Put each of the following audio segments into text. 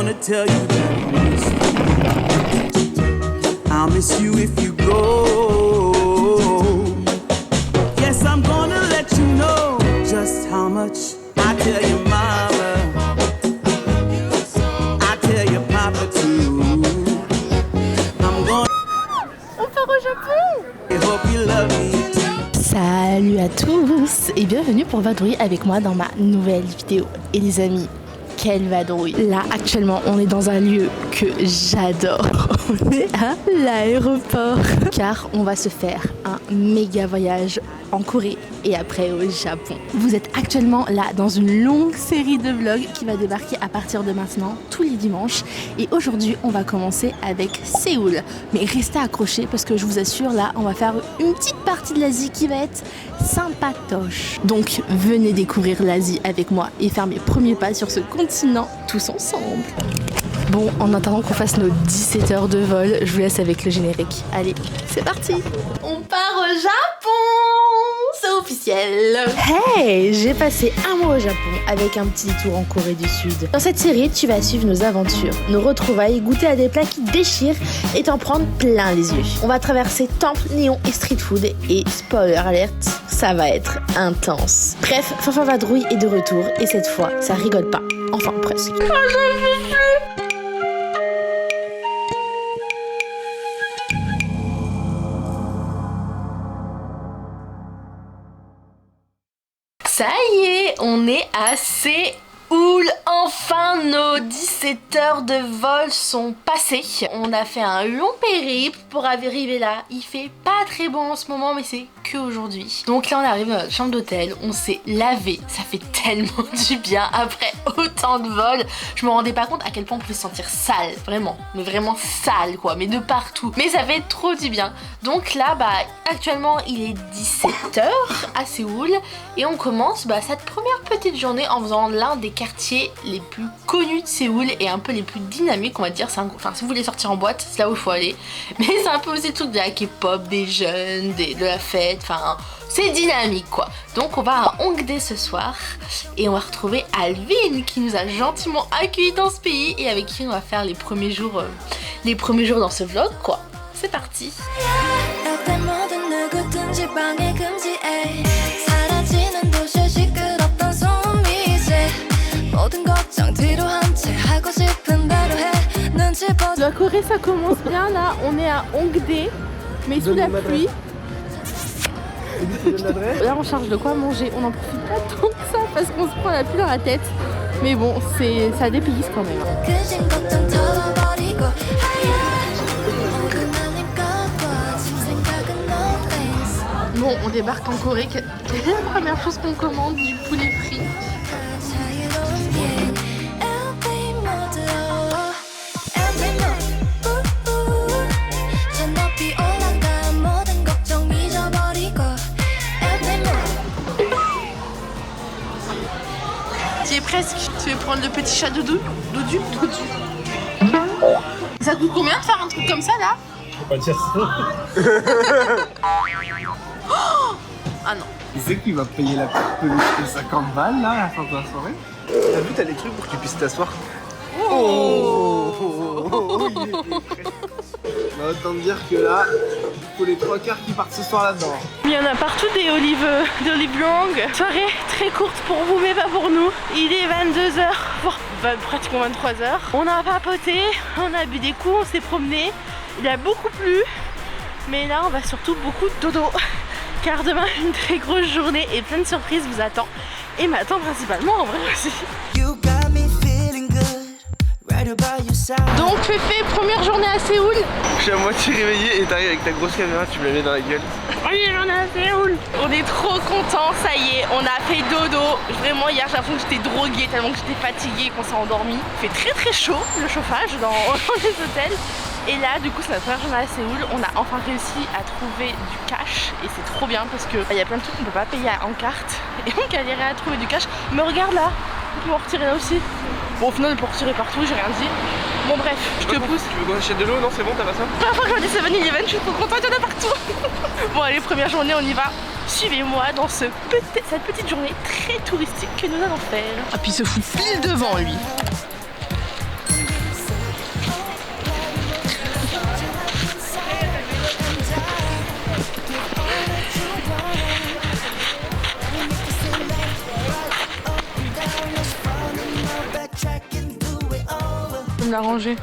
gonna tell you that I'll miss you if you go. Yes, I'm gonna let you know just how much I tell your mama, I tell your papa too. I'm gonna. On part au Japon. I hope you love me too. Salut à tous et bienvenue pour Vadrouille avec moi dans ma nouvelle vidéo. Et les amis, quelle vadrouille! Là actuellement on est dans un lieu que j'adore. On est à l'aéroport car on va se faire un méga voyage en Corée et après au Japon. Vous êtes actuellement là dans une longue série de vlogs qui va débarquer à partir de maintenant tous les dimanches. Et aujourd'hui on va commencer avec Séoul. Mais restez accrochés parce que je vous assure là on va faire une petite partie de l'Asie qui va être sympatoche. Donc venez découvrir l'Asie avec moi et faire mes premiers pas sur ce continent tous ensemble. Bon, en attendant qu'on fasse nos 17 heures de vol, je vous laisse avec le générique. Allez, c'est parti! On part au Japon! C'est officiel! Hey! J'ai passé un mois au Japon avec un petit tour en Corée du Sud. Dans cette série, tu vas suivre nos aventures, nos retrouvailles, goûter à des plats qui déchirent et t'en prendre plein les yeux. On va traverser temples, néons et street food et spoiler alert, ça va être intense. Bref, Fanfan Vadrouille est de retour et cette fois, ça rigole pas. Enfin, presque. Oh, ça y est, on est à Séoul. Enfin, nos 17 heures de vol sont passées. On a fait un long périple pour arriver là. Il fait pas très bon en ce moment, mais c'est que aujourd'hui. Donc là, on arrive dans notre chambre d'hôtel. On s'est lavé. Ça fait tellement du bien après autant de vols. Je me rendais pas compte à quel point on pouvait se sentir sale. Vraiment. Mais vraiment sale, quoi. Mais de partout. Mais ça fait trop du bien. Donc là, actuellement, il est 17h à Séoul. Et on commence cette première petite journée en faisant l'un des quartiers les plus connus de Séoul et un peu les plus dynamiques, on va dire. Enfin, si vous voulez sortir en boîte, c'est là où il faut aller. Mais c'est un peu aussi le truc de la K-pop, des jeunes, de la fête. Enfin, c'est dynamique, quoi. Donc, on va à Hongdae ce soir et on va retrouver Alvin qui nous a gentiment accueillis dans ce pays et avec qui on va faire les premiers jours dans ce vlog, quoi. C'est parti. La Corée ça commence bien là, on est à Hongdae, mais sous la pluie. Là on cherche de quoi manger, on n'en profite pas tant que ça parce qu'on se prend la pluie dans la tête. Mais bon, ça dépayse quand même. Bon, on débarque en Corée. Quelle est la première chose qu'on commande? Du poulet frit. Tu es presque. Tu veux prendre le petit chat doudou? Doudou. Ça coûte combien de faire un truc comme ça là? Faut pas dire ça. Ah non. Tu sais qu'il va payer la peluche de 50 balles là à la fin de la soirée? T'as vu, t'as les trucs pour que tu puisses t'asseoir. Autant te dire que là, il faut les 3/4 qui partent ce soir là-dedans. Il y en a partout des olives longues. Soirée très courte pour vous mais pas pour nous. Il est 22h, voire pratiquement 23h. On a papoté, on a bu des coups, on s'est promené. Il a beaucoup plu, mais là on va surtout beaucoup dodo. Car demain une très grosse journée et plein de surprises vous attend. Et m'attend principalement en vrai aussi. Donc Féfé, première journée à Séoul. Je suis à moitié réveillé et t'arrives avec ta grosse caméra, tu me la mets dans la gueule. Première journée à Séoul. On est trop contents, ça y est, on a fait dodo. Vraiment hier j'ai l'impression que j'étais droguée tellement que j'étais fatiguée, qu'on s'est endormi. Il fait très très chaud le chauffage dans les hôtels. Et là du coup c'est notre première journée à Séoul. On a enfin réussi à trouver du cash et c'est trop bien parce que y a plein de trucs qu'on peut pas payer en carte. Et on galérait à trouver du cash. Mais regarde là, on peut en retirer là aussi. Bon au final on peut en retirer partout, j'ai rien dit. Bon bref, je te pousse. Tu veux qu'on achète de l'eau? Non c'est bon, t'as pas ça? La première fois que j'ai dit 7-Eleven, je suis trop contente, il y en a partout. Bon allez, première journée, on y va. Suivez-moi dans cette petite journée très touristique que nous allons faire. Ah puis il se fout pile devant lui. me l'a rangé.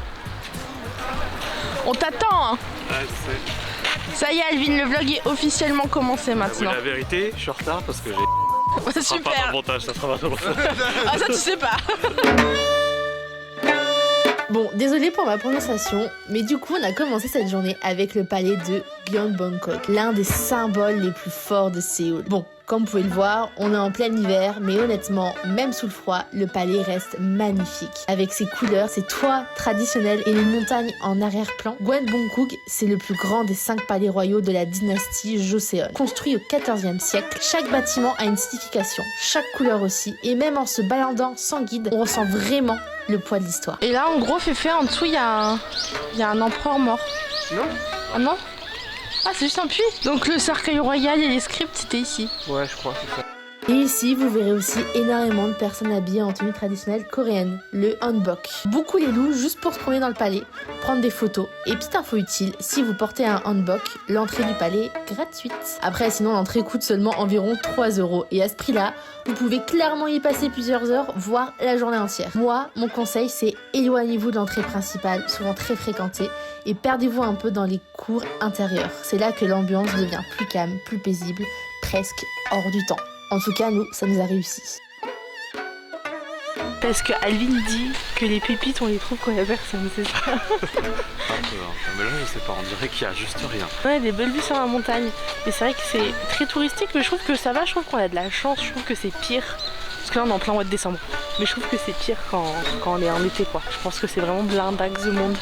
On t'attend hein. Ouais, je sais. Ça y est Alvin, le vlog est officiellement commencé maintenant. La vérité, je suis en retard parce que j'ai... Ça sera pas dans le montage, ça sera pas dans le montage. Ah ça tu sais pas. Bon, désolé pour ma prononciation, mais du coup on a commencé cette journée avec le palais de Gyeongbokgung, l'un des symboles les plus forts de Séoul. Bon, comme vous pouvez le voir, on est en plein hiver, mais honnêtement, même sous le froid, le palais reste magnifique. Avec ses couleurs, ses toits traditionnels et les montagnes en arrière-plan, Gyeongbokgung, c'est le plus grand des 5 palais royaux de la dynastie Joseon. Construit au XIVe siècle, chaque bâtiment a une signification, chaque couleur aussi, et même en se baladant sans guide, on ressent vraiment le poids de l'histoire. Et là, en gros, Féfé, en dessous, il y a un empereur mort. Non. Ah non? Ah, c'est juste un puits. Donc le cercueil royal et les scripts, c'était ici. Ouais, je crois, c'est ça. Et ici, vous verrez aussi énormément de personnes habillées en tenue traditionnelle coréenne, le hanbok. Beaucoup les louent juste pour se promener dans le palais, prendre des photos. Et petite info utile, si vous portez un hanbok, l'entrée du palais est gratuite. Après, sinon, l'entrée coûte seulement environ 3 €. Et à ce prix-là, vous pouvez clairement y passer plusieurs heures, voire la journée entière. Moi, mon conseil, c'est éloignez-vous de l'entrée principale, souvent très fréquentée, et perdez-vous un peu dans les cours intérieurs. C'est là que l'ambiance devient plus calme, plus paisible, presque hors du temps. En tout cas, nous, ça nous a réussi. Parce que Alvin dit que les pépites, on les trouve quand il y a personne, c'est ça? Un peu, hein. Mais là, je sais pas, on dirait qu'il y a juste rien. Ouais, des belles vues sur la montagne. Et c'est vrai que c'est très touristique, mais je trouve que ça va, je trouve qu'on a de la chance, je trouve que c'est pire. Parce que là, on est en plein mois de décembre. Mais je trouve que c'est pire quand on est en été, quoi. Je pense que c'est vraiment blindax de monde.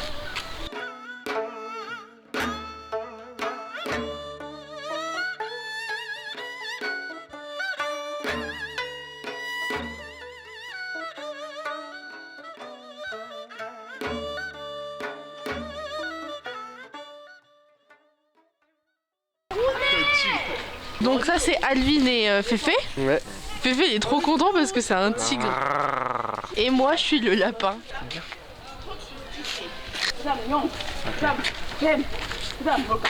Donc ça c'est Alvin et Féfé. Ouais. Féfé il est trop content parce que c'est un tigre. Et moi je suis le lapin.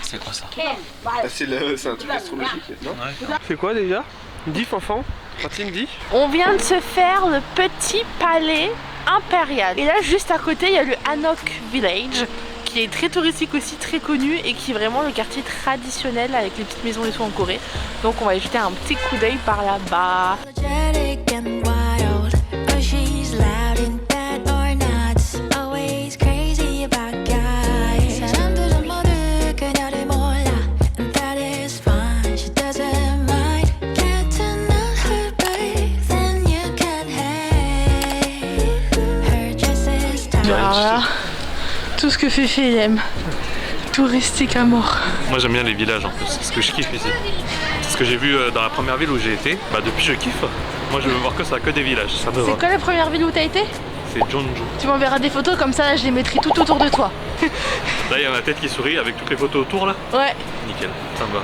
C'est quoi ça? C'est un truc astrologique, non? Ouais. C'est quoi déjà? Diff enfant? Martine, dit? On vient de se faire le petit palais impérial. Et là juste à côté il y a le Hanok Village, qui est très touristique aussi, très connu et qui est vraiment le quartier traditionnel avec les petites maisons et tout en Corée. Donc on va y jeter un petit coup d'œil par là-bas. Alors là, tout ce que Féfé il aime, touristique à mort. Moi j'aime bien les villages en plus, c'est ce que je kiffe ici. C'est ce que j'ai vu dans la première ville où j'ai été. Bah depuis je kiffe. Moi je veux voir que ça, que des villages, ça me va. C'est quoi la première ville où t'as été? C'est Jeonju. Tu m'enverras des photos comme ça, là, je les mettrai tout autour de toi. Là il y a ma tête qui sourit avec toutes les photos autour là. Ouais. Nickel, ça me va.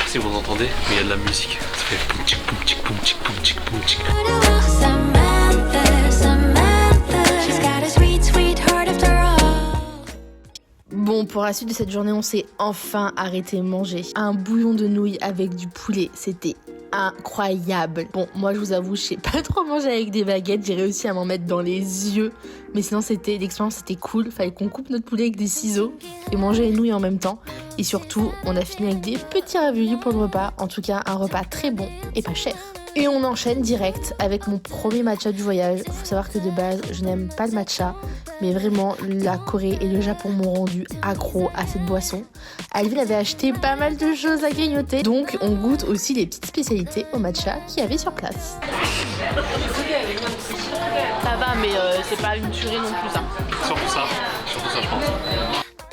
Si vous entendez, mais il y a de la musique. Ça fait poum tchic poum tchic poum tchic poum tchic poum tchic. Bon, pour la suite de cette journée, on s'est enfin arrêté de manger. Un bouillon de nouilles avec du poulet, c'était incroyable. Bon, moi je vous avoue, je sais pas trop manger avec des baguettes, j'ai réussi à m'en mettre dans les yeux. Mais sinon, l'expérience était cool. Fallait qu'on coupe notre poulet avec des ciseaux et manger les nouilles en même temps. Et surtout, on a fini avec des petits raviolis pour le repas. En tout cas, un repas très bon et pas cher. Et on enchaîne direct avec mon premier matcha du voyage. Faut savoir que de base, je n'aime pas le matcha. Mais vraiment, la Corée et le Japon m'ont rendu accro à cette boisson. Alvin avait acheté pas mal de choses à grignoter. Donc, on goûte aussi les petites spécialités au matcha qu'il y avait sur place. Ça va, mais c'est pas une tuerie non plus, ça. Surtout ça, je pense.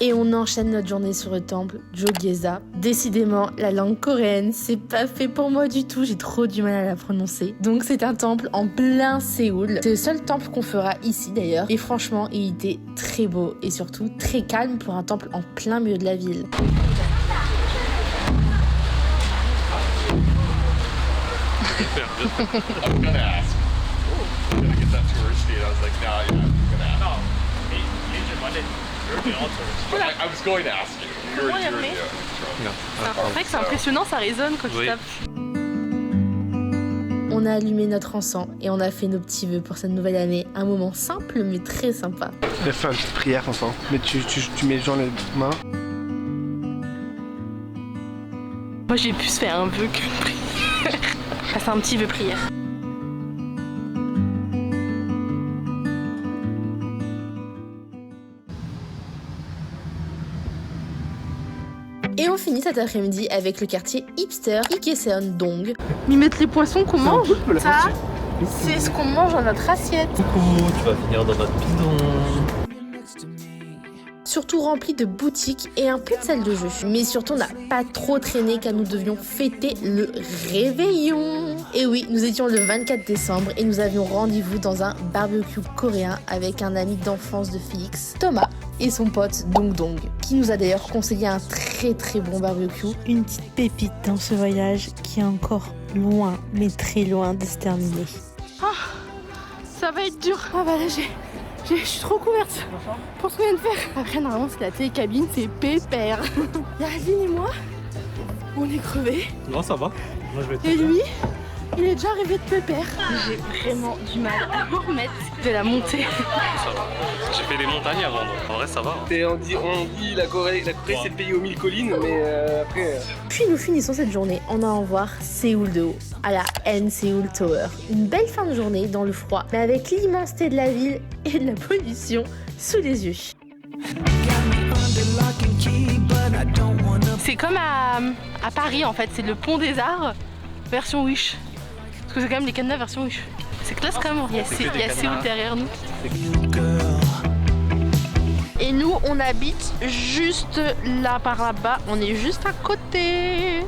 Et on enchaîne notre journée sur le temple Jogyesa. Décidément, la langue coréenne, c'est pas fait pour moi du tout. J'ai trop du mal à la prononcer. Donc c'est un temple en plein Séoul. C'est le seul temple qu'on fera ici d'ailleurs. Et franchement, il était très beau et surtout très calme pour un temple en plein milieu de la ville. I was going to ask you. Comment il remet C'est vrai que c'est impressionnant, ça résonne quand tu tapes. On a allumé notre encens et on a fait nos petits vœux pour cette nouvelle année. Un moment simple mais très sympa. On a fait une petite prière ensemble. Mais tu mets les gens les mains. Moi j'ai plus fait un vœu qu'une prière. Enfin, c'est un petit vœu prière. Et on finit cet après-midi avec le quartier hipster Ikeseon-dong. Mais mettre les poissons qu'on mange, ça, c'est ce qu'on mange dans notre assiette. Coucou, tu vas finir dans notre bidon. Surtout rempli de boutiques et un peu de salles de jeu. Mais surtout, on n'a pas trop traîné car nous devions fêter le réveillon. Et oui, nous étions le 24 décembre et nous avions rendez-vous dans un barbecue coréen avec un ami d'enfance de Félix, Thomas, et son pote Dong Dong, qui nous a d'ailleurs conseillé un très très bon barbecue. Une petite pépite dans ce voyage qui est encore loin, mais très loin de se terminer. Ah, ça va être dur. Ah bah là je suis trop couverte pour ce qu'on vient de faire. Après normalement c'est la télécabine, c'est pépère. Il y a Aline et moi, on est crevés. Non, ça va. Moi, je vais Et lui, il est déjà arrivé de pépère. J'ai vraiment du mal à me remettre de la montée. Ça va. J'ai fait des montagnes avant, donc en vrai, ça va. Et on dit la Corée c'est le pays aux 1000 collines, mais après... Puis nous finissons cette journée en allant voir Séoul de haut, à la N Seoul Tower. Une belle fin de journée dans le froid, mais avec l'immensité de la ville et de la pollution sous les yeux. C'est comme à Paris en fait, c'est le pont des Arts version Wish. Parce que c'est quand même les cadenas version Wish. C'est classe quand même, il y a Séoul derrière nous. Et nous on habite juste là par là-bas, on est juste à côté.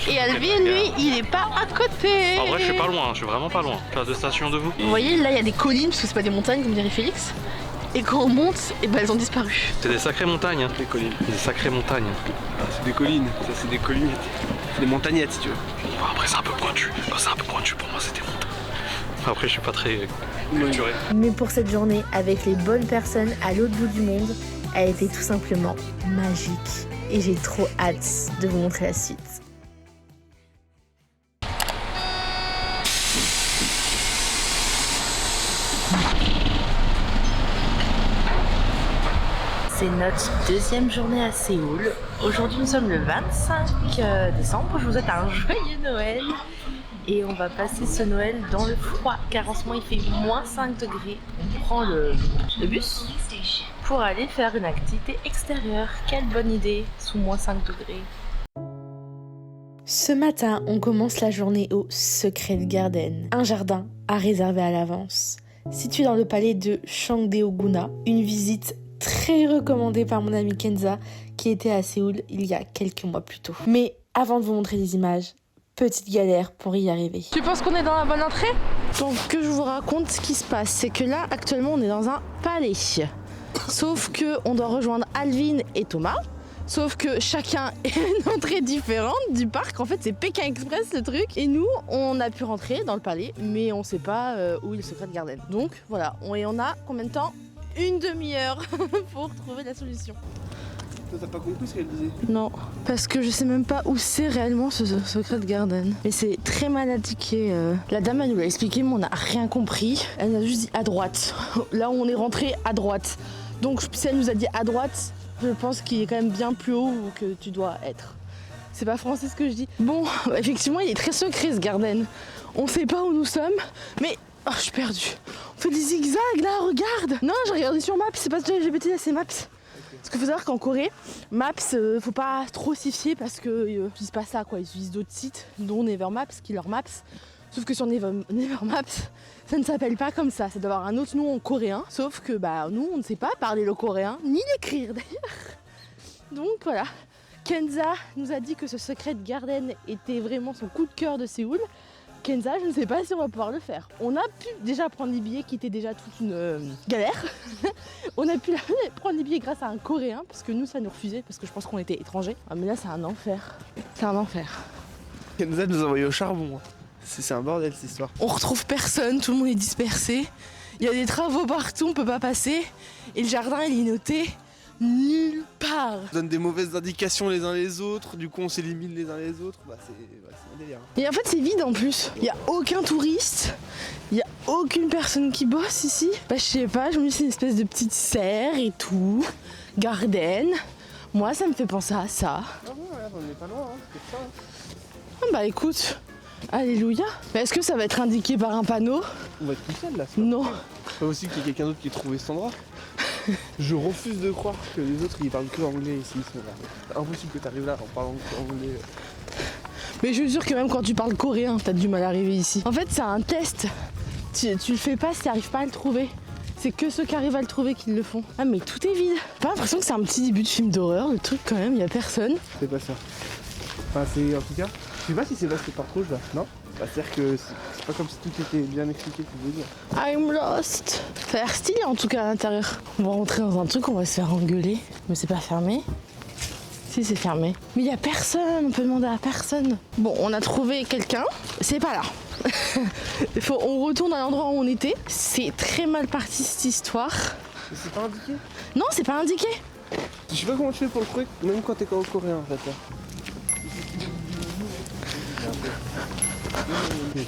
Et Alvin lui il est pas à côté. En vrai je suis pas loin, je suis vraiment pas loin. Je suis à 2 stations de vous. Vous voyez là il y a des collines parce que c'est pas des montagnes comme dirait Félix. Et quand on monte, et ben elles ont disparu. C'est des sacrées montagnes, hein. Les collines. Des sacrées montagnes. Ah, c'est des collines, ça c'est des collines. C'est des montagnettes si tu veux. Bon, après c'est un peu pointu. Quand c'est un peu pointu pour moi c'est des montagnes. Après je suis pas très culturé. Mais pour cette journée, avec les bonnes personnes à l'autre bout du monde, elle était tout simplement magique. Et j'ai trop hâte de vous montrer la suite. C'est notre deuxième journée à Séoul. Aujourd'hui nous sommes le 25 décembre. Je vous souhaite un joyeux Noël. Et on va passer ce Noël dans le froid car en ce moment il fait moins 5 degrés. On prend le bus pour aller faire une activité extérieure. Quelle bonne idée sous moins 5 degrés. Ce matin, on commence la journée au Secret Garden, un jardin à réserver à l'avance. Situé dans le palais de Changdeok-guna, une visite très recommandée par mon ami Kenza qui était à Séoul il y a quelques mois plus tôt. Mais avant de vous montrer les images, petite galère pour y arriver. Tu penses qu'on est dans la bonne entrée? Donc que je vous raconte ce qui se passe, c'est que là actuellement on est dans un palais. Sauf que on doit rejoindre Alvin et Thomas. Sauf que chacun a une entrée différente du parc. En fait, c'est Pékin Express le truc. Et nous, on a pu rentrer dans le palais, mais on sait pas où est le Secret Garden. Donc voilà, on a combien de temps? Une demi-heure pour trouver la solution. Toi, t'as pas compris ce qu'elle disait? Non, parce que je sais même pas où c'est réellement ce Secret Garden. Mais c'est très mal indiqué. La dame, elle nous l'a expliqué, mais on n'a rien compris. Elle nous a juste dit à droite. Là où on est rentré, à droite. Donc si elle nous a dit à droite, je pense qu'il est quand même bien plus haut que tu dois être. C'est pas français ce que je dis. Bon, effectivement, il est très secret ce garden. On sait pas où nous sommes, mais... Oh, je suis perdue. On fait des zigzags là, regarde. Non, j'ai regardé sur Maps, c'est pas LGBT, c'est Maps. Parce qu'il faut savoir qu'en Corée, Maps, faut pas trop s'y fier parce qu'ils utilisent pas ça, quoi. Ils utilisent d'autres sites, dont Nevermaps, qui est leur Maps. Sauf que sur Nevermaps, ça ne s'appelle pas comme ça. Ça doit avoir un autre nom en coréen. Sauf que bah nous, on ne sait pas parler le coréen, ni l'écrire d'ailleurs. Donc voilà. Kenza nous a dit que ce Secret Garden était vraiment son coup de cœur de Séoul. Kenza, je ne sais pas si on va pouvoir le faire. On a pu déjà prendre les billets qui étaient déjà toute une galère. On a pu prendre les billets grâce à un coréen parce que nous ça nous refusait parce que je pense qu'on était étrangers. Ah mais là c'est un enfer. C'est un enfer. Kenza nous a envoyé au charbon. C'est un bordel cette histoire. On retrouve personne, tout le monde est dispersé. Il y a des travaux partout, on peut pas passer. Et le jardin il est noté nulle part. On donne des mauvaises indications les uns les autres, du coup on s'élimine les uns les autres, c'est un délire. Et en fait c'est vide en plus. Il y a aucun touriste, il y a aucune personne qui bosse ici. Bah je sais pas, je me dis c'est une espèce de petite serre et tout, garden. Moi ça me fait penser à ça. Ah bon, regarde, on est pas loin, c'est ça. Ah bah écoute, alléluia. Mais est-ce que ça va être indiqué par un panneau? On va être tout seul là. Non. C'est pas aussi qu'il y ait quelqu'un d'autre qui ait trouvé cet endroit. Je refuse de croire que les autres ils parlent que anglais ici. C'est impossible que tu arrives là en parlant que anglais. Mais je suis sûre que même quand tu parles coréen, t'as du mal à arriver ici. En fait c'est un test. Tu le fais pas si t'arrives pas à le trouver. C'est que ceux qui arrivent à le trouver qui le font. Ah mais tout est vide. J'ai pas l'impression que c'est un petit début de film d'horreur, le truc quand même, y a personne. C'est pas ça. Enfin c'est en tout cas. Je sais pas si c'est parce que par rouge là, non? Bah, c'est-à-dire que c'est pas comme si tout était bien expliqué, tu veux dire. I'm lost. Ça a l'air stylé en tout cas à l'intérieur. On va rentrer dans un truc, on va se faire engueuler. Mais c'est pas fermé. Si c'est fermé. Mais il y a personne, on peut demander à personne. Bon, on a trouvé quelqu'un, c'est pas là. On retourne à l'endroit où on était. C'est très mal parti cette histoire. Mais c'est pas indiqué? Non, c'est pas indiqué. Je sais pas comment tu fais pour le trouver, même quand t'es coréen en fait.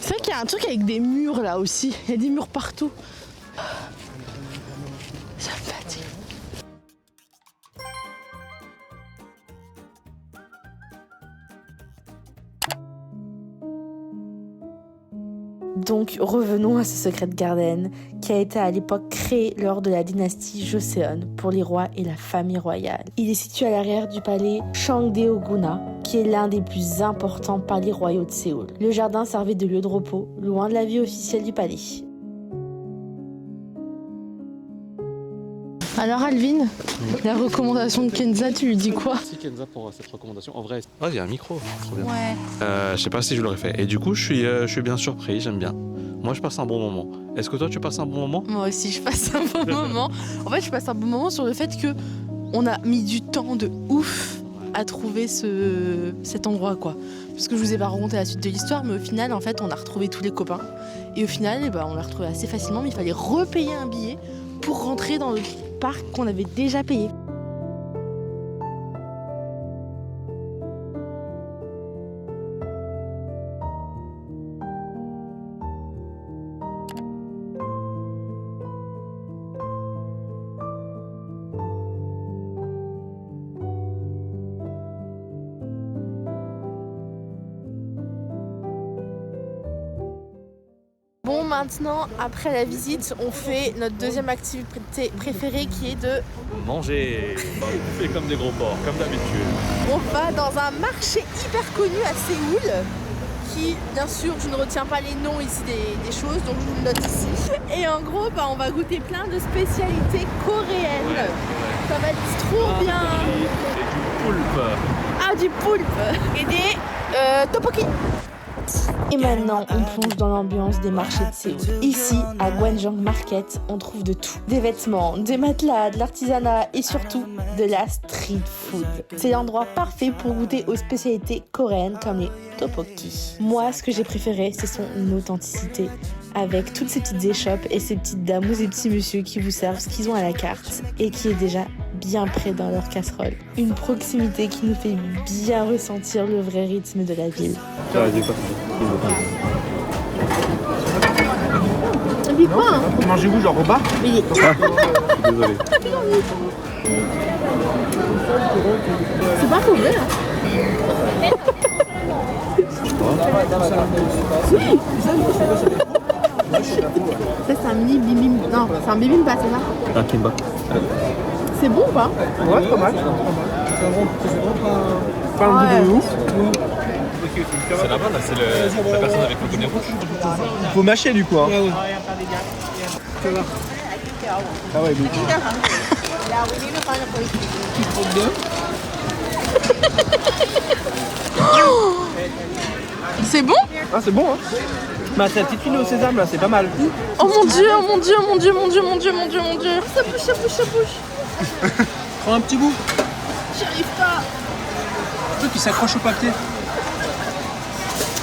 C'est vrai qu'il y a un truc avec des murs là aussi. Il y a des murs partout. Ça me fatigue. Donc revenons à ce Secret Garden qui a été à l'époque créé lors de la dynastie Joseon pour les rois et la famille royale. Il est situé à l'arrière du palais Changdeok-guna qui est l'un des plus importants palais royaux de Séoul. Le jardin servait de lieu de repos, loin de la vie officielle du palais. Alors Alvin, la recommandation de Kenza, tu lui dis quoi? Merci Kenza pour cette recommandation. En vrai, oh, il y a un micro, trop bien. Ouais. Je sais pas si je l'aurais fait. Et du coup, je suis bien surpris, j'aime bien. Moi, je passe un bon moment. Est-ce que toi, tu passes un bon moment? Moi aussi, je passe un bon moment. En fait, je passe un bon moment sur le fait que on a mis du temps de ouf à trouver cet endroit, quoi. Parce que je vous ai pas raconté la suite de l'histoire, mais au final, en fait, on a retrouvé tous les copains. Et au final, on l'a retrouvé assez facilement, mais il fallait repayer un billet pour rentrer dans le parc qu'on avait déjà payé. Bon, maintenant, après la visite, on fait notre deuxième activité préférée qui est de... Manger. On fait comme des gros porcs, comme d'habitude. On va dans un marché hyper connu à Séoul, qui, bien sûr, je ne retiens pas les noms ici des choses, donc je vous le note ici. Et en gros, on va goûter plein de spécialités coréennes. Ça va être trop bien. Et du poulpe. Ah, du poulpe. Et des tteokbokki. Et maintenant, on plonge dans l'ambiance des marchés de Séoul. Ici, à Gwanjang Market, on trouve de tout. Des vêtements, des matelas, de l'artisanat et surtout de la street food. C'est l'endroit parfait pour goûter aux spécialités coréennes comme les tteokbokki. Moi, ce que j'ai préféré, c'est son authenticité. Avec toutes ces petites échoppes et ces petites dames ou ces petits messieurs qui vous servent ce qu'ils ont à la carte et qui est déjà bien près dans leur casserole. Une proximité qui nous fait bien ressentir le vrai rythme de la ville. Et puis quoi, hein? Mangez-vous genre au bar? Oui. Désolé. C'est pas mauvais, hein. Ça, c'est un mini bibim. Non, c'est un bibimbap, c'est ça? Un kimbap. C'est bon ou pas? Ouais, pas mal. Pas un goût de ouf. C'est là-bas, là, c'est la personne avec le bonnet rouge. Faut mâcher du coup. Hein. Ah ouais, donc. C'est bon? Ah, c'est bon, hein. Bah, c'est la petite fine au sésame là, c'est pas mal. Oh mon dieu, oh mon dieu, mon dieu, mon dieu, mon dieu, mon dieu, mon dieu. Ça bouge, ça bouge, ça bouge. Prends un petit bout. J'y arrive pas. Un truc qui s'accroche au papier.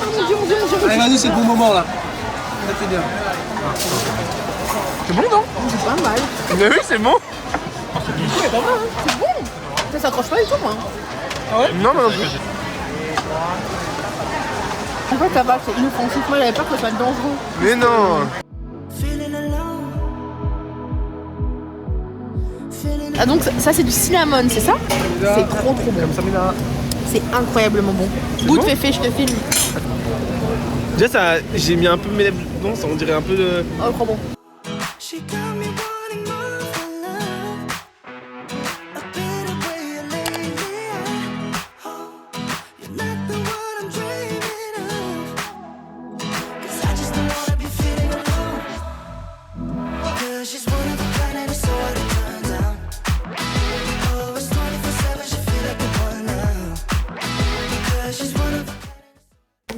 Oh mon dieu, mon dieu, mon dieu. Allez, vas-y, c'est le bon moment là. Ça fait bien. C'est bon, non? C'est pas mal. Vous avez vu, c'est bon? Ça s'accroche pas du tout, moi. Non, non, non. En fait, ça va, c'est inoffensif. Moi, j'avais peur que ce soit dangereux. Mais non. Ah, donc ça, c'est du cinnamon, c'est ça? C'est trop bon. Comme ça, mais là. C'est incroyablement bon. Goût de féfé, je te filme. Déjà, ça, j'ai mis un peu mes lèvres dedans, ça on dirait un peu de. Oh, trop bon.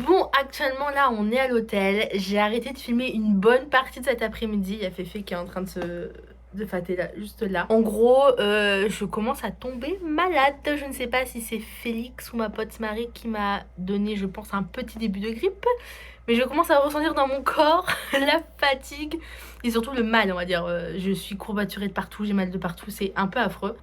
Bon, actuellement là on est à l'hôtel. J'ai arrêté de filmer une bonne partie de cet après-midi. Il y a Féfé qui est en train de fâter là, juste là. En gros, je commence à tomber malade. Je ne sais pas si c'est Félix ou ma pote Marie qui m'a donné, je pense, un petit début de grippe. Mais je commence à ressentir dans mon corps la fatigue et surtout le mal, on va dire. Je suis courbaturée de partout, j'ai mal de partout, c'est un peu affreux.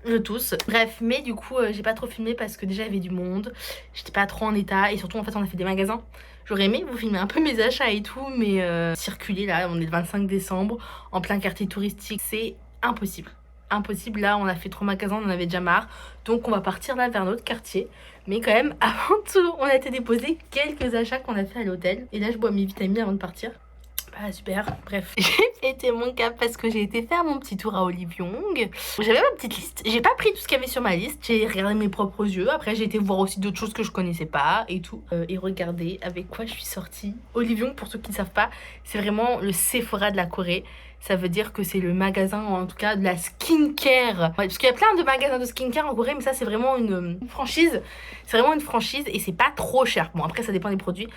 Je tousse. Bref, mais du coup, j'ai pas trop filmé parce que déjà il y avait du monde. J'étais pas trop en état et surtout en fait on a fait des magasins. J'aurais aimé vous filmer un peu mes achats et tout, mais circuler là, on est le 25 décembre, en plein quartier touristique, c'est impossible. Impossible, là on a fait 3 magasins, on en avait déjà marre. Donc on va partir là vers notre quartier. Mais quand même, avant tout, on a été déposer quelques achats qu'on a fait à l'hôtel. Et là je bois mes vitamines avant de partir. Ah super, bref. J'ai pété mon cap parce que j'ai été faire mon petit tour à Olive Young. J'avais ma petite liste. J'ai pas pris tout ce qu'il y avait sur ma liste. J'ai regardé mes propres yeux. Après j'ai été voir aussi d'autres choses que je connaissais pas et tout. Et regardez avec quoi je suis sortie. Olive Young, pour ceux qui ne savent pas, c'est vraiment le Sephora de la Corée. Ça veut dire que c'est le magasin, en tout cas, de la skincare. Ouais, parce qu'il y a plein de magasins de skincare en Corée, mais ça, c'est vraiment une franchise. C'est vraiment une franchise et c'est pas trop cher. Bon, après, ça dépend des produits.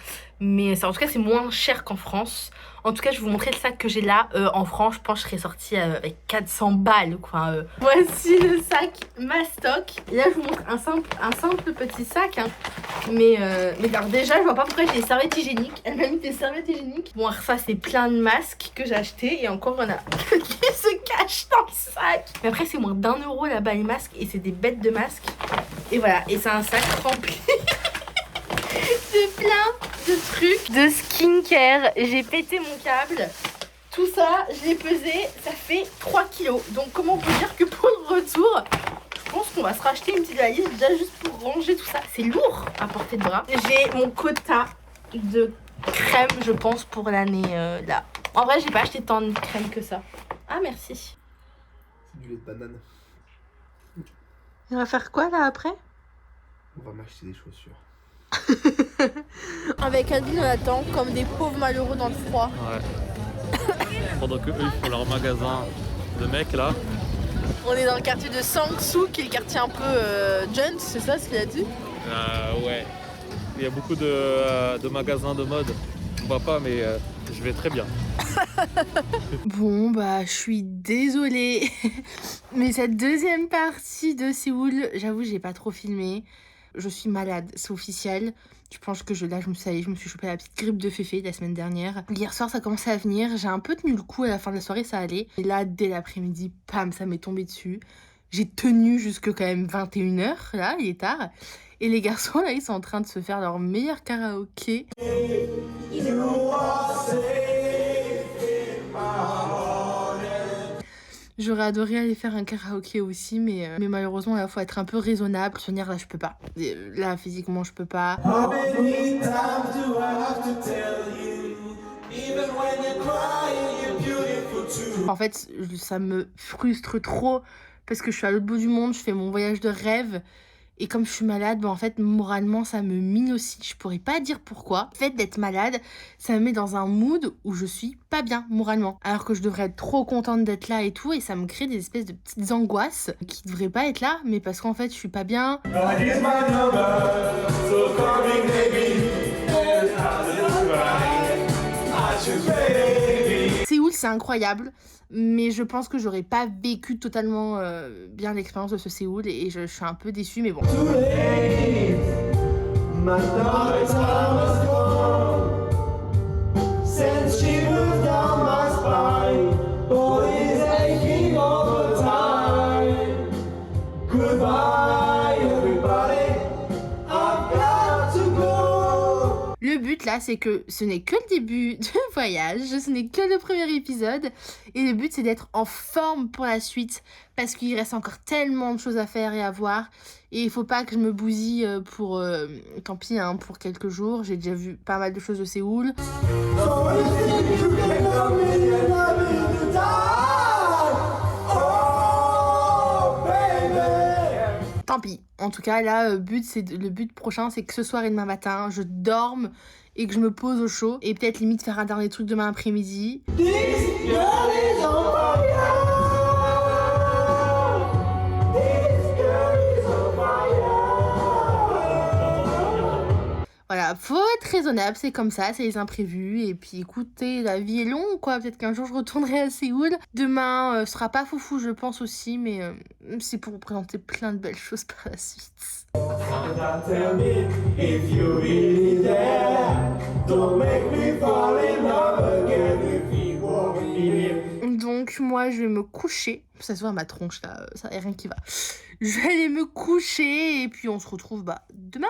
Mais ça, en tout cas, c'est moins cher qu'en France. En tout cas, je vais vous montrer le sac que j'ai là. En France, je pense que je serais sortie avec 400 balles, quoi. Voici le sac Mastoc. Et là, je vous montre un simple petit sac. Hein. Mais alors déjà, je vois pas pourquoi j'ai des serviettes hygiéniques. Elle m'a mis des serviettes hygiéniques. Bon, alors ça, c'est plein de masques que j'ai achetés. Et encore, il y en a qui se cachent dans le sac. Mais après, c'est moins d'1 euro là-bas les masques. Et c'est des bêtes de masques. Et voilà. Et c'est un sac rempli de plein de trucs de skincare. J'ai pété mon câble. Tout ça, je l'ai pesé. Ça fait 3 kilos. Donc, comment vous dire que pour le retour, je pense qu'on va se racheter une petite valise déjà juste pour ranger tout ça. C'est lourd à porter de bras. J'ai mon quota de crème, je pense, pour l'année là. En vrai, j'ai pas acheté tant de crème que ça. Ah, merci. C'est du lait de banane. On va faire quoi là après? On va m'acheter des chaussures. Avec Alvin, on attend comme des pauvres malheureux dans le froid. Ouais. Pendant que eux ils font leur magasin de mecs là. On est dans le quartier de Sangsu, qui est le quartier un peu Jones, c'est ça ce qu'il a dit? Ouais. Il y a beaucoup de magasins de mode. On voit pas, mais je vais très bien. Bon, bah, je suis désolée. Mais cette deuxième partie de Séoul, j'avoue, j'ai pas trop filmé. Je suis malade, c'est officiel. Je pense que je me suis chopé la petite grippe de Féfé la semaine dernière. Hier soir, ça commençait à venir. J'ai un peu tenu le coup à la fin de la soirée, ça allait. Et là, dès l'après-midi, pam, ça m'est tombé dessus. J'ai tenu jusque quand même 21h, là, il est tard. Et les garçons, là, ils sont en train de se faire leur meilleur karaoké. J'aurais adoré aller faire un karaoké aussi, mais malheureusement, il faut être un peu raisonnable. Venir là, je peux pas. Là, physiquement, je peux pas. En fait, ça me frustre trop parce que je suis à l'autre bout du monde, je fais mon voyage de rêve. Et comme je suis malade, en fait, moralement, ça me mine aussi. Je pourrais pas dire pourquoi. Le fait d'être malade, ça me met dans un mood où je suis pas bien, moralement. Alors que je devrais être trop contente d'être là et tout. Et ça me crée des espèces de petites angoisses qui devraient pas être là. Mais parce qu'en fait, je suis pas bien. Séoul, c'est incroyable. Mais je pense que j'aurais pas vécu totalement bien l'expérience de ce Séoul et je suis un peu déçue, mais bon. là, c'est que ce n'est que le début du voyage, ce n'est que le premier épisode. Et le but, c'est d'être en forme pour la suite. Parce qu'il reste encore tellement de choses à faire et à voir. Et il faut pas que je me bousille pour... tant pis, hein, pour quelques jours. J'ai déjà vu pas mal de choses de Séoul. Tant pis. En tout cas, là, le but prochain, c'est que ce soir et demain matin, je dorme et que je me pose au chaud. Et peut-être limite faire un dernier truc demain après-midi. Voilà, faut être raisonnable, c'est comme ça, c'est les imprévus. Et puis écoutez, la vie est longue, quoi. Peut-être qu'un jour je retournerai à Séoul. Demain sera pas foufou, je pense aussi, mais c'est pour vous présenter plein de belles choses par la suite. Donc moi je vais me coucher. Ça se voit à ma tronche là, ça y a rien qui va. Je vais aller me coucher et puis on se retrouve demain.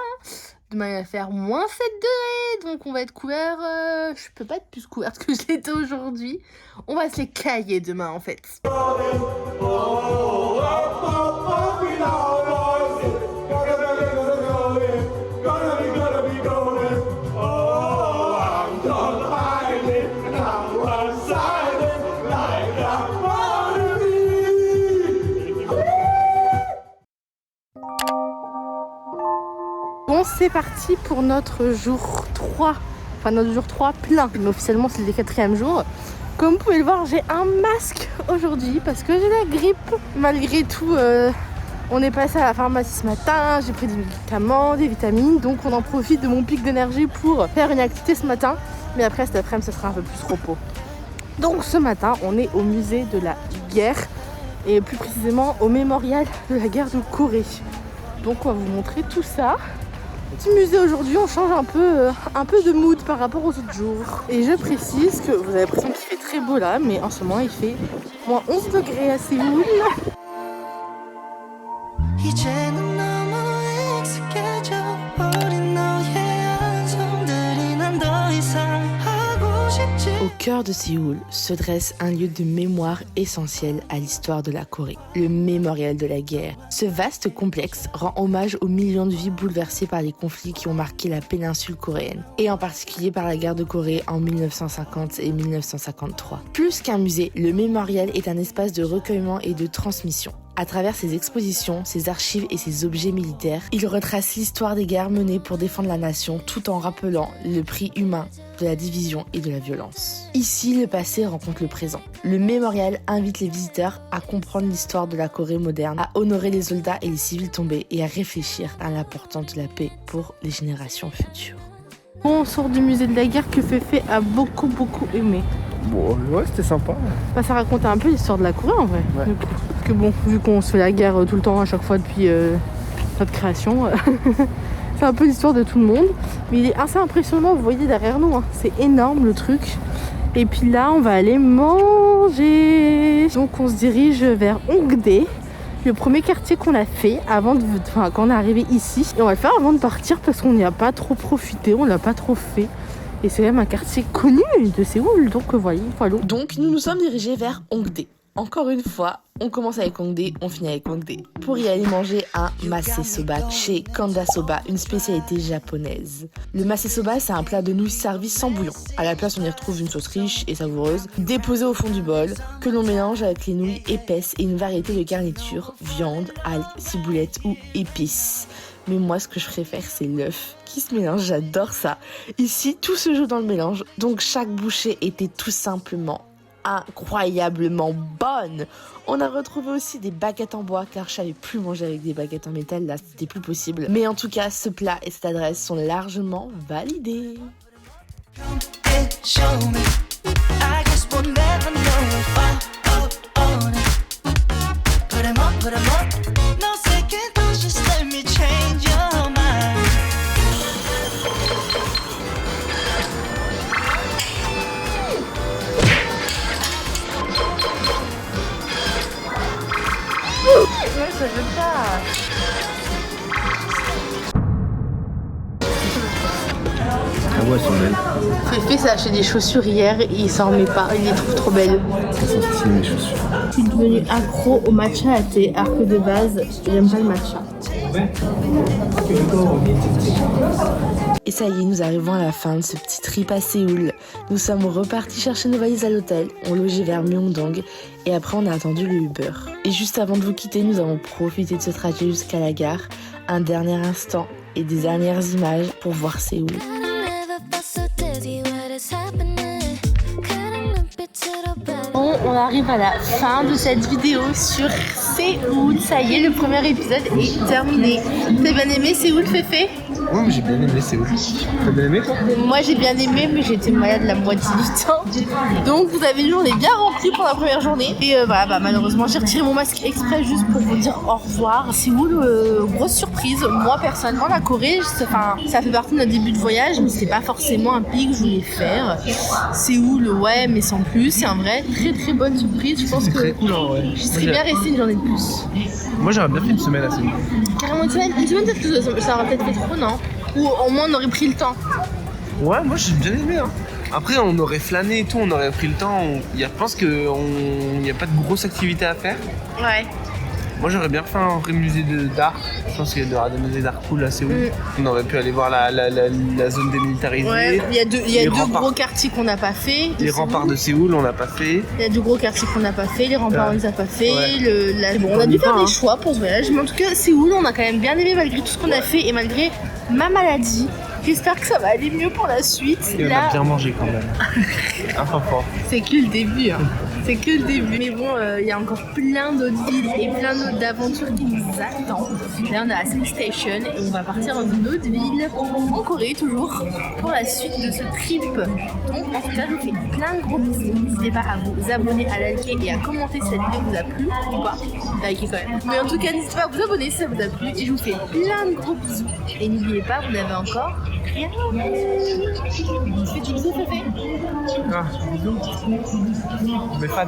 Demain il va faire moins 7 degrés, donc on va être couvert. Je peux pas être plus couverte que je l'étais aujourd'hui. On va se les cailler demain en fait. Bon, c'est parti pour notre jour 3. Enfin, notre jour 3 plein. Mais officiellement, c'est le 4e jour. Comme vous pouvez le voir, j'ai un masque aujourd'hui parce que j'ai la grippe. Malgré tout, on est passé à la pharmacie ce matin. J'ai pris des médicaments, des vitamines. Donc, on en profite de mon pic d'énergie pour faire une activité ce matin. Mais après, cet après-midi, ce sera un peu plus repos. Donc, ce matin, on est au musée de la guerre. Et plus précisément, au mémorial de la guerre de Corée. Donc, on va vous montrer tout ça. Petit musée aujourd'hui, on change un peu de mood par rapport aux autres jours. Et je précise que vous avez l'impression qu'il fait très beau là, mais en ce moment il fait moins 11 degrés à Séoul. Au cœur de Séoul se dresse un lieu de mémoire essentiel à l'histoire de la Corée, le mémorial de la guerre. Ce vaste complexe rend hommage aux millions de vies bouleversées par les conflits qui ont marqué la péninsule coréenne, et en particulier par la guerre de Corée en 1950 et 1953. Plus qu'un musée, le mémorial est un espace de recueillement et de transmission. À travers ses expositions, ses archives et ses objets militaires, il retrace l'histoire des guerres menées pour défendre la nation tout en rappelant le prix humain de la division et de la violence. Ici, le passé rencontre le présent. Le mémorial invite les visiteurs à comprendre l'histoire de la Corée moderne, à honorer les soldats et les civils tombés et à réfléchir à l'importance de la paix pour les générations futures. On sort du musée de la guerre que Féfé a beaucoup aimé. Bon, ouais, c'était sympa. Ça racontait un peu l'histoire de la Corée en vrai. Ouais. Parce que bon, vu qu'on se fait la guerre tout le temps à chaque fois depuis notre création, c'est un peu l'histoire de tout le monde. Mais il est assez impressionnant, vous voyez derrière nous, hein. C'est énorme le truc. Et puis là, on va aller manger. Donc on se dirige vers Hongdae, le premier quartier qu'on a fait quand on est arrivé ici. Et on va le faire avant de partir parce qu'on n'y a pas trop profité, on l'a pas trop fait. Et c'est même un quartier connu de Séoul, donc voilà. Donc nous nous sommes dirigés vers Hongdae. Encore une fois, on commence avec Hongdae, on finit avec Hongdae. Pour y aller manger un mase soba chez Kanda Soba, une spécialité japonaise. Le mase soba, c'est un plat de nouilles servi sans bouillon. À la place, on y retrouve une sauce riche et savoureuse, déposée au fond du bol, que l'on mélange avec les nouilles épaisses et une variété de garnitures, viande, algues, ciboulette ou épices. Mais moi, ce que je préfère, c'est l'œuf qui se mélange. J'adore ça. Ici, tout se joue dans le mélange. Donc, chaque bouchée était tout simplement incroyablement bonne. On a retrouvé aussi des baguettes en bois, car je savais plus manger avec des baguettes en métal. Là, c'était plus possible. Mais en tout cas, ce plat et cette adresse sont largement validés. Je veux pas. Ouais, elles sont belles. Féfé s'est acheté des chaussures hier et il s'en remet pas, il les trouve trop belles. Elles sont stylées mes chaussures. Je suis devenue accro au matcha latte alors que de base, j'aime pas le matcha. Et ça y est, nous arrivons à la fin de ce petit trip à Séoul. Nous sommes repartis chercher nos valises à l'hôtel, on logeait vers Myeongdong et après on a attendu le Uber. Et juste avant de vous quitter, nous avons profité de ce trajet jusqu'à la gare, un dernier instant et des dernières images pour voir Séoul. Bon, on arrive à la fin de cette vidéo sur Séoul. Ça y est, le premier épisode est terminé. T'as bien aimé Séoul, Féfé? Ouais, mais j'ai bien aimé Séoul. T'as bien aimé toi? Moi j'ai bien aimé, mais j'étais malade la moitié du temps. Donc vous avez une journée bien remplie pour la première journée. Et voilà, malheureusement j'ai retiré mon masque exprès juste pour vous dire au revoir. Séoul, grosse surprise. Moi personnellement la Corée, ça fait partie de notre début de voyage, mais c'était pas forcément un pays que je voulais faire. Séoul, ouais, mais sans plus. C'est un vrai très très bonne surprise. Je pense que très cool, hein, ouais. je serais bien restée une journée de plus. Moi j'aurais bien fait une semaine à Séoul. Carrément une semaine peut-être que ça aurait peut-être fait trop, non? Ou au moins on aurait pris le temps. Ouais, moi j'ai bien aimé. Hein. Après, on aurait flâné et tout, on aurait pris le temps. Je pense qu'il n'y a pas de grosse activité à faire. Ouais. Moi j'aurais bien fait un vrai musée d'art. Je pense qu'il y a des musées d'art cool à Séoul. On aurait pu aller voir la zone démilitarisée. Ouais, il y a deux gros quartiers qu'on n'a pas fait. Les remparts de Séoul, on n'a pas fait. Il y a deux gros quartiers qu'on n'a pas fait, les remparts on les a pas fait. Ouais. Bon, on a dû faire des choix pour ce voyage, mais en tout cas Séoul on a quand même bien aimé malgré tout ce qu'on a fait et malgré ma maladie. J'espère que ça va aller mieux pour la suite. Et on a bien mangé quand même. Un peu fort. C'est que le début, hein. C'est que le début. Mais bon, il y a encore plein d'autres villes et plein d'autres aventures qui nous attendent. Là, on est à Seoul Station et on va partir dans une autre ville, en Corée toujours, pour la suite de ce trip. Donc, en tout cas, je vous fais plein de gros bisous. N'hésitez pas à vous abonner, à liker et à commenter si cette vidéo vous a plu ou pas. Likez quand même. Mais en tout cas, n'hésitez pas à vous abonner si ça vous a plu et je vous fais plein de gros bisous. Et n'oubliez pas, vous n'avez encore rien. Je fais des bisous, Féfé. Ah, bisous. Mes fans.